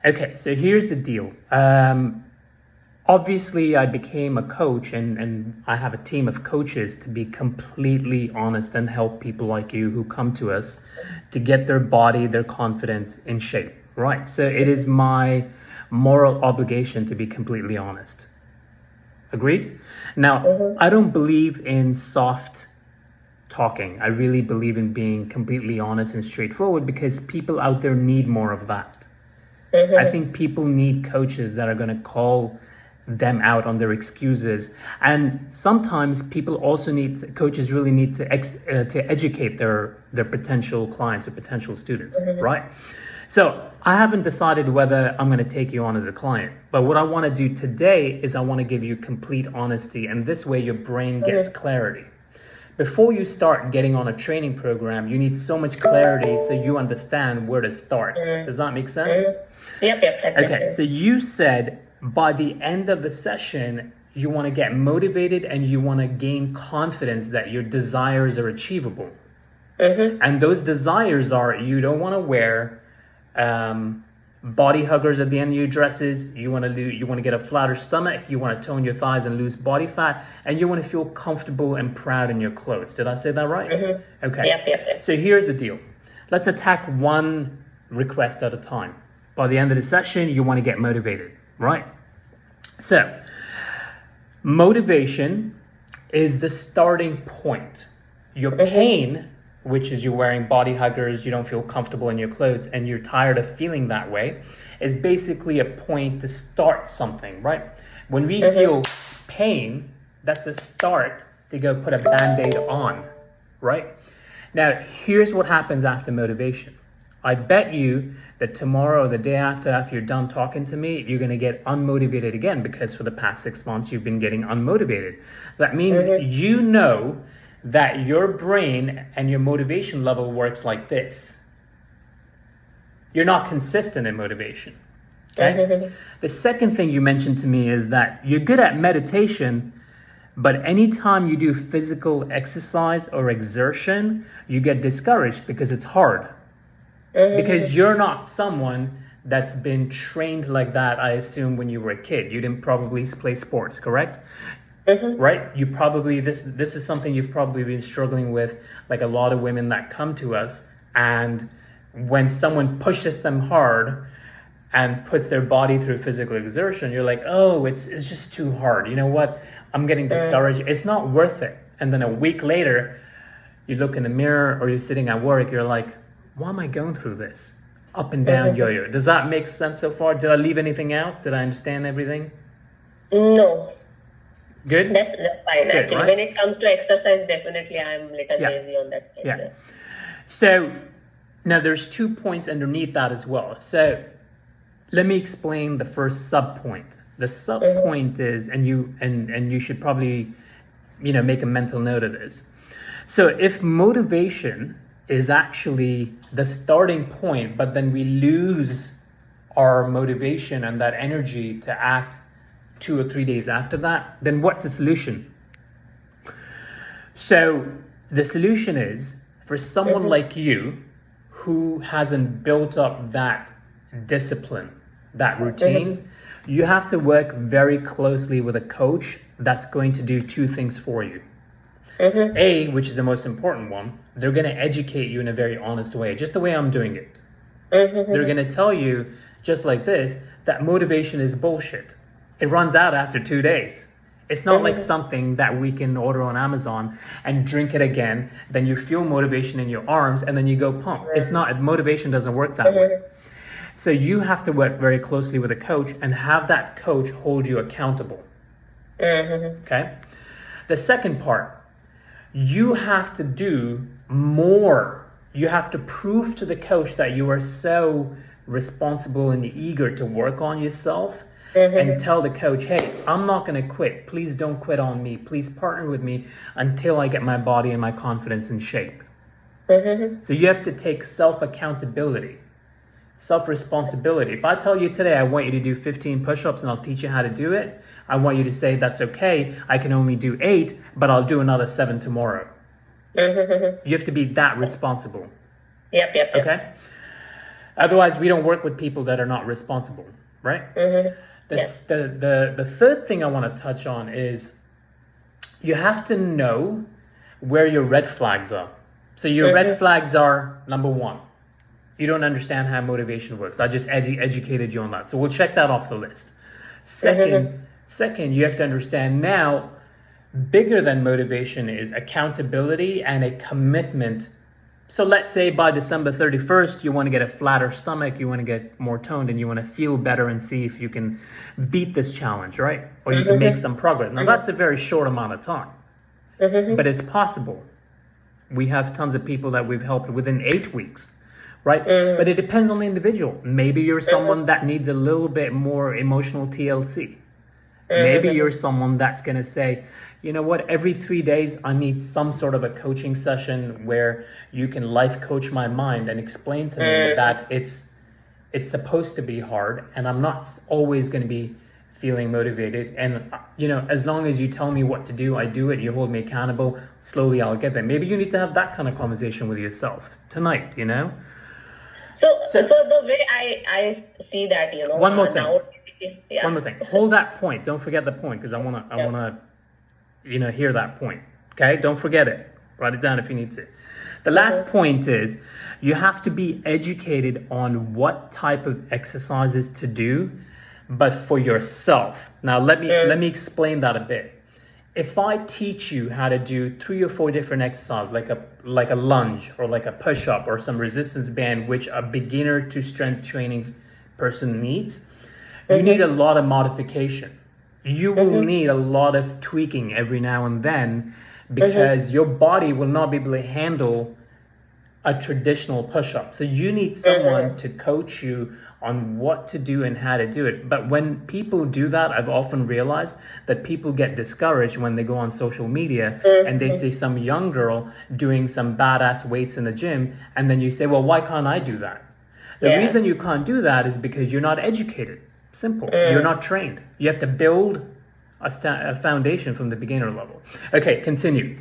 Okay, so here's the deal. Obviously, I became a coach and I have a team of coaches to be completely honest and help people like you who come to us to get their body, their confidence in shape, right? So it is my moral obligation to be completely honest. Agreed? Now, Mm-hmm. I don't believe in soft talking. I really believe in being completely honest and straightforward because people out there need more of that. I Mm-hmm. think people need coaches that are going to call them out on their excuses, and sometimes people also need coaches really need to educate their potential clients or potential students, Mm-hmm. right? So I haven't decided whether I'm going to take you on as a client, but what I want to do today is I want to give you complete honesty, and this way your brain gets Mm-hmm. clarity. Before you start getting on a training program, you need so much clarity so you understand where to start. Mm-hmm. Does that make sense? Mm-hmm. Yep, that makes Okay, so sense. you said by the end of the session, you want to get motivated and you want to gain confidence that your desires are achievable. Mm-hmm. And those desires are you don't want to wear body huggers at the end of your dresses. You want to get a flatter stomach. You want to tone your thighs and lose body fat, and you want to feel comfortable and proud in your clothes. Did I say that right? Mm-hmm. Okay. Yep. So here's the deal. Let's attack one request at a time. By the end of the session, you want to get motivated, right? So motivation is the starting point. Your Mm-hmm. pain, which is you're wearing body huggers, you don't feel comfortable in your clothes, and you're tired of feeling that way, is basically a point to start something, right? When we Mm-hmm. feel pain, that's a start to go put a band aid on, right? Now, here's what happens after motivation. I bet you that tomorrow or the day after you're done talking to me, you're going to get unmotivated again because for the past 6 months, you've been getting unmotivated. That means Mm-hmm. you know that your brain and your motivation level works like this. You're not consistent in motivation. Okay? Mm-hmm. The second thing you mentioned to me is that you're good at meditation, but anytime you do physical exercise or exertion, you get discouraged because it's hard. Mm-hmm. Because you're not someone that's been trained like that, I assume, when you were a kid. You didn't probably play sports, correct? Mm-hmm. Right? You probably this is something you've probably been struggling with, like a lot of women that come to us, and when someone pushes them hard and puts their body through physical exertion, you're like, oh, it's just too hard. You know what? I'm getting discouraged. It's not worth it. And then a week later, you look in the mirror or you're sitting at work, you're like, why am I going through this? Up and down Mm-hmm. yo-yo. Does that make sense so far? Did I leave anything out? Did I understand everything? No, Good? that's fine. Good, Actually, right? when it comes to exercise, definitely I'm little Yeah. lazy on that side. Yeah. Yeah. So now there's 2 points underneath that as well. So let me explain the first sub point. The sub Mm-hmm. point is, and you should probably, make a mental note of this. So if motivation is actually the starting point, but then we lose our motivation and that energy to act 2 or 3 days after that, then what's the solution? So the solution is for someone Mm-hmm. like you who hasn't built up that discipline, that Mm-hmm. routine, you have to work very closely with a coach that's going to do two things for you. Mm-hmm. A, which is the most important one, they're going to educate you in a very honest way, just the way I'm doing it. They're Mm-hmm. going to tell you, just like this, that motivation is bullshit. It runs out after 2 days. It's not like Mm-hmm. something that we can order on Amazon and drink it again, then you feel motivation in your arms and then you go pump. It's not, motivation doesn't work that way. Mm-hmm. So you have to work very closely with a coach and have that coach hold you accountable. Mm-hmm. Okay? The second part, you have to do more. You have to prove to the coach that you are so responsible and eager to work on yourself and Mm-hmm. tell the coach, hey, I'm not going to quit. Please don't quit on me. Please partner with me until I get my body and my confidence in shape. Mm-hmm. So you have to take self accountability, self responsibility. If I tell you today, I want you to do 15 push ups and I'll teach you how to do it, I want you to say, that's okay. I can only do 8, but I'll do another 7 tomorrow. Mm-hmm. You have to be that responsible. Yep. Okay? Otherwise, we don't work with people that are not responsible, right? Yes. The third thing I want to touch on is you have to know where your red flags are. So your red flags are, number one, you don't understand how motivation works. I just educated you on that. So we'll check that off the list. Second, you have to understand now, bigger than motivation is accountability and a commitment. So let's say by December 31st, you want to get a flatter stomach, you want to get more toned, and you want to feel better and see if you can beat this challenge, right? Or you can make some progress. Now, that's a very short amount of time, but it's possible. We have tons of people that we've helped within 8 weeks, right? But it depends on the individual. Maybe you're someone that needs a little bit more emotional TLC. Maybe you're someone that's going to say, you know what, every 3 days I need some sort of a coaching session where you can life coach my mind and explain to me that it's supposed to be hard and I'm not always going to be feeling motivated. And, you know, as long as you tell me what to do, I do it. You hold me accountable. Slowly I'll get there. Maybe you need to have that kind of conversation with yourself tonight, you know? So the way I see that, you know, One more thing. now, One more thing. Hold that point. Don't forget the point because I wanna, you know, hear that point. Okay? Don't forget it. Write it down if you need to. The last point is you have to be educated on what type of exercises to do, but for yourself. Now let me explain that a bit. If I teach you how to do 3 or 4 different exercises, like a lunge or like a push-up or some resistance band, which a beginner to strength training person needs, you need a lot of modification. You will need a lot of tweaking every now and then because your body will not be able to handle a traditional push-up. So you need someone to coach you on what to do and how to do it. But when people do that, I've often realized that people get discouraged when they go on social media and they see some young girl doing some badass weights in the gym. And then you say, well, why can't I do that? The reason you can't do that is because you're not educated. Simple. You're not trained. You have to build a foundation from the beginner level. Okay, continue.